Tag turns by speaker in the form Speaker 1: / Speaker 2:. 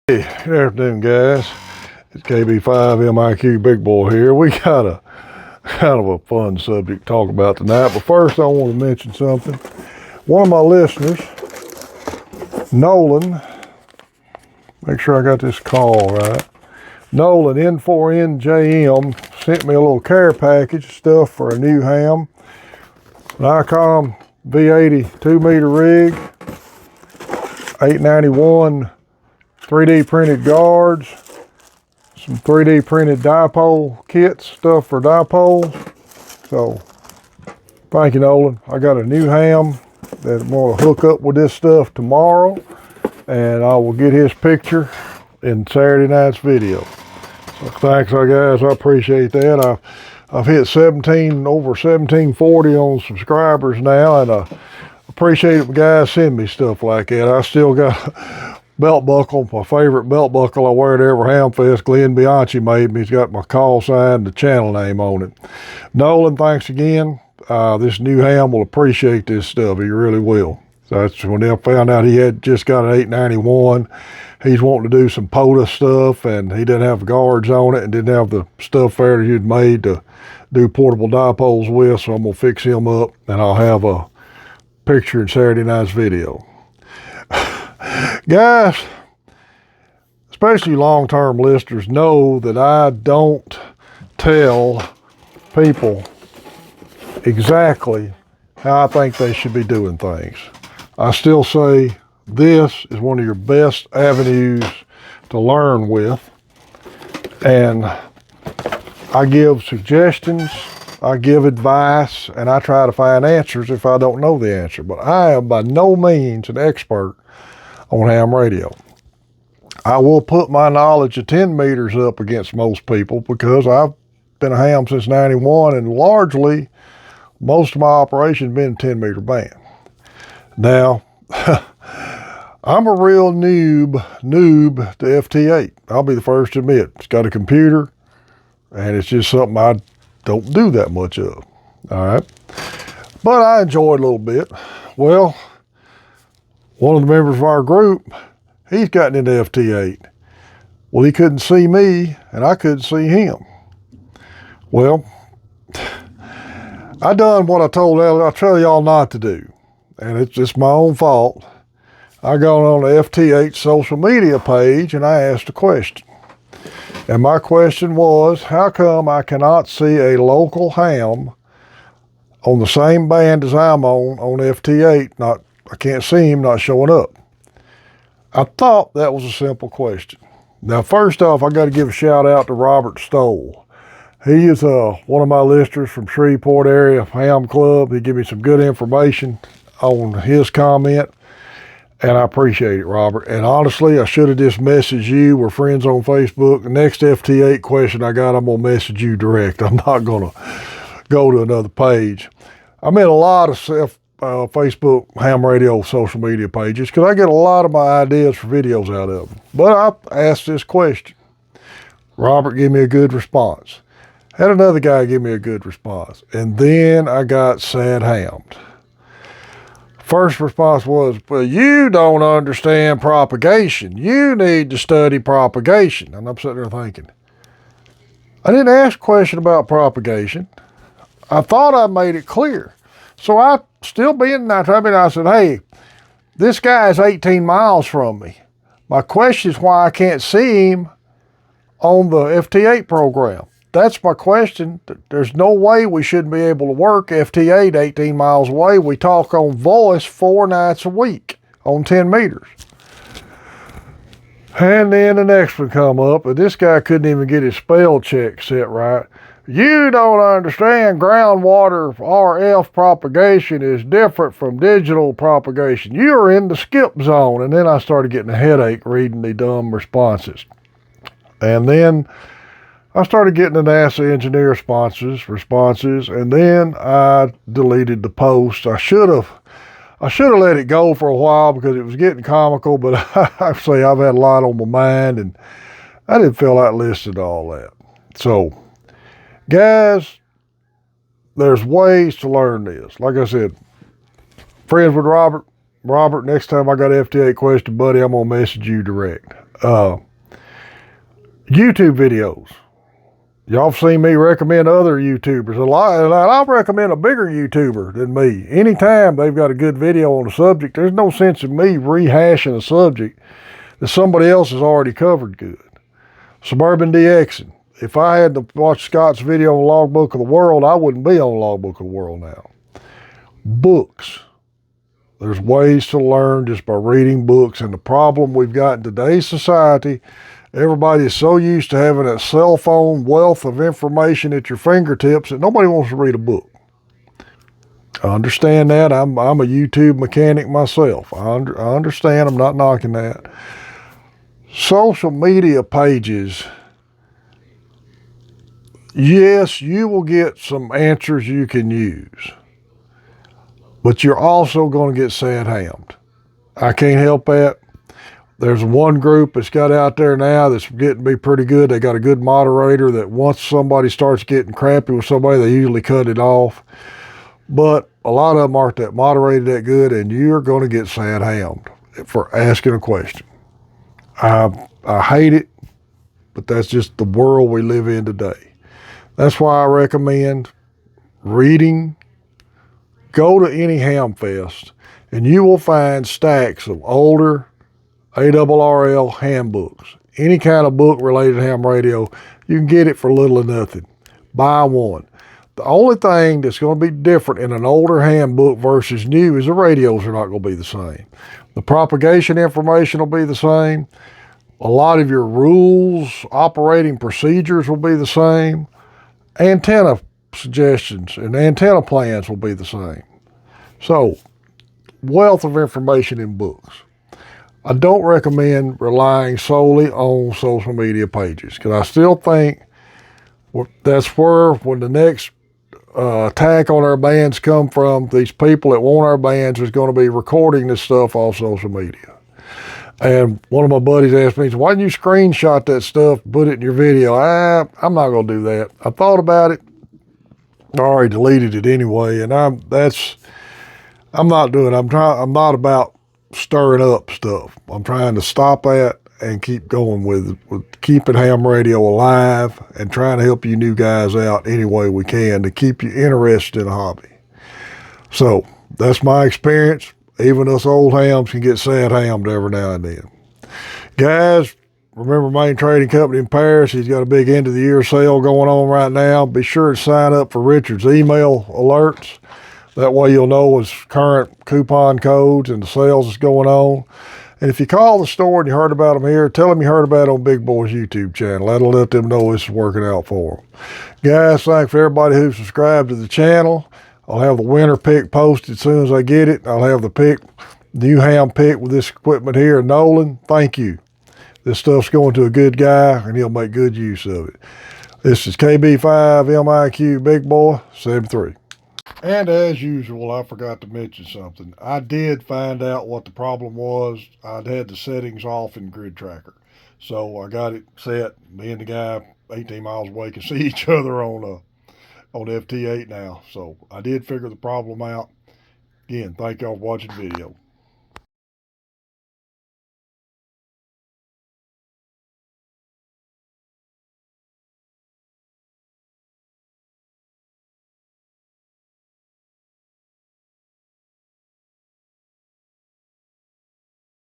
Speaker 1: Hey, good afternoon, guys. It's KB5MIQ Big Boy here. We got a kind of a fun subject to talk about tonight, but first I want to mention something. One of my listeners, Nolan, make sure I got this call right. Nolan N4NJM sent me a little care package of stuff for a new ham. Nikon V80 2-meter rig, 891 3D printed guards, some 3D printed dipole kits, stuff for dipoles. So, thank you, Nolan. I got a new ham that I'm going to hook up with this stuff tomorrow, and I will get his picture in Saturday night's video. So, thanks, guys. I appreciate that. I've hit over 1740 on subscribers now, and I appreciate it when guys send me stuff like that. I still got belt buckle, my favorite belt buckle I wear to every ham fest. Glenn Bianchi made me. He's got my call sign and the channel name on it. Nolan, thanks again. This new ham will appreciate this stuff. He really will. So that's when they found out he had just got an 891. He's wanting to do some POTA stuff, and he didn't have guards on it and didn't have the stuff there that he'd made to do portable dipoles with. So I'm going to fix him up, and I'll have a picture in Saturday night's video. Guys, especially long-term listeners, know that I don't tell people exactly how I think they should be doing things. I still say this is one of your best avenues to learn with, and I give suggestions, I give advice, and I try to find answers if I don't know the answer. But I am by no means an expert on ham radio. I will put my knowledge of 10 meters up against most people because I've been a ham since 91, and largely most of my operation's been 10-meter band. Now, I'm a real noob to FT8. I'll be the first to admit. It's got a computer, and it's just something I don't do that much of. All right. But I enjoy it a little bit. Well, one of the members of our group, he's gotten into FT8. Well, he couldn't see me, and I couldn't see him. Well, I done what I tell y'all not to do, and it's just my own fault. I got on the FT8 social media page, and I asked a question. And my question was, how come I cannot see a local ham on the same band as I'm on FT8? I can't see him not showing up. I thought that was a simple question. Now, first off, I got to give a shout out to Robert Stoll. He is one of my listeners from Shreveport area ham club. He gave me some good information on his comment, and I appreciate it, Robert. And honestly, I should have just messaged you. We're friends on Facebook. The next FT8 question I got, I'm going to message you direct. I'm not going to go to another page. I'm in a lot of Facebook ham radio social media pages because I get a lot of my ideas for videos out of them. But I asked this question. Robert gave me a good response. Had another guy give me a good response. And then I got sad hammed. First response was, well, you don't understand propagation. You need to study propagation. And I'm sitting there thinking, I didn't ask a question about propagation. I thought I made it clear. So I, still being nice, I said, hey, this guy is 18 miles from me. My question is why I can't see him on the FT8 program. That's my question. There's no way we shouldn't be able to work FT8 18 miles away. We talk on voice 4 nights a week on 10 meters. And then the next one come up, and this guy couldn't even get his spell check set right. You don't understand groundwater RF propagation is different from digital propagation. You're in the skip zone. And then I started getting a headache reading the dumb responses. And then I started getting the NASA engineer responses, and then I deleted the post. I should have let it go for a while because it was getting comical, but I say I've had a lot on my mind, and I didn't feel like listening to all that. So, guys, there's ways to learn this. Like I said, friends with Robert. Robert, next time I got an FT8 question, buddy, I'm going to message you direct. YouTube videos. Y'all have seen me recommend other YouTubers a lot, and I'll recommend a bigger YouTuber than me. Anytime they've got a good video on a subject, there's no sense in me rehashing a subject that somebody else has already covered good. Suburban DXing. If I had to watch Scott's video on Logbook of the World, I wouldn't be on Logbook of the World now. Books. There's ways to learn just by reading books, and the problem we've got in today's society, everybody is so used to having a cell phone wealth of information at your fingertips that nobody wants to read a book. I understand that. I'm a YouTube mechanic myself. I understand. I'm not knocking that. Social media pages. Yes, you will get some answers you can use, but you're also going to get sad-hammed. I can't help that. There's one group that's got out there now that's getting to be pretty good. They got a good moderator that once somebody starts getting crappy with somebody, they usually cut it off. But a lot of them aren't that moderated that good, and you're going to get sad-hammed for asking a question. I hate it, but that's just the world we live in today. That's why I recommend reading. Go to any ham fest, and you will find stacks of older ARRL handbooks. Any kind of book related to ham radio, you can get it for little or nothing. Buy one. The only thing that's going to be different in an older handbook versus new is the radios are not going to be the same. The propagation information will be the same. A lot of your rules, operating procedures will be the same. Antenna suggestions and antenna plans will be the same. So, wealth of information in books. I don't recommend relying solely on social media pages because I still think that's where, when the next attack on our bands come from, these people that want our bands is going to be recording this stuff off social media. And one of my buddies asked me, why didn't you screenshot that stuff, put it in your video? I'm not going to do that. I thought about it. I already deleted it anyway, and I'm not doing it. I'm not about stirring up stuff. I'm trying to stop that and keep going with keeping ham radio alive and trying to help you new guys out any way we can to keep you interested in a hobby. So that's my experience. Even us old hams can get sad hammed every now and then. Guys, remember Main Trading Company in Paris. He's got a big end of the year sale going on right now. Be sure to sign up for Richard's email alerts. That way you'll know his current coupon codes and the sales that's going on. And if you call the store and you heard about them here, tell them you heard about it on Big Boy's YouTube channel. That'll let them know this is working out for them. Guys, thanks for everybody who subscribed to the channel. I'll have the winner pick posted as soon as I get it. I'll have the new ham pick with this equipment here. Nolan, thank you. This stuff's going to a good guy, and he'll make good use of it. This is KB5 MIQ Big Boy 73. And as usual, I forgot to mention something. I did find out what the problem was. I'd had the settings off in Grid Tracker. So I got it set. Me and the guy 18 miles away can see each other on FT8 now. So I did figure the problem out. Again, thank y'all for watching the video.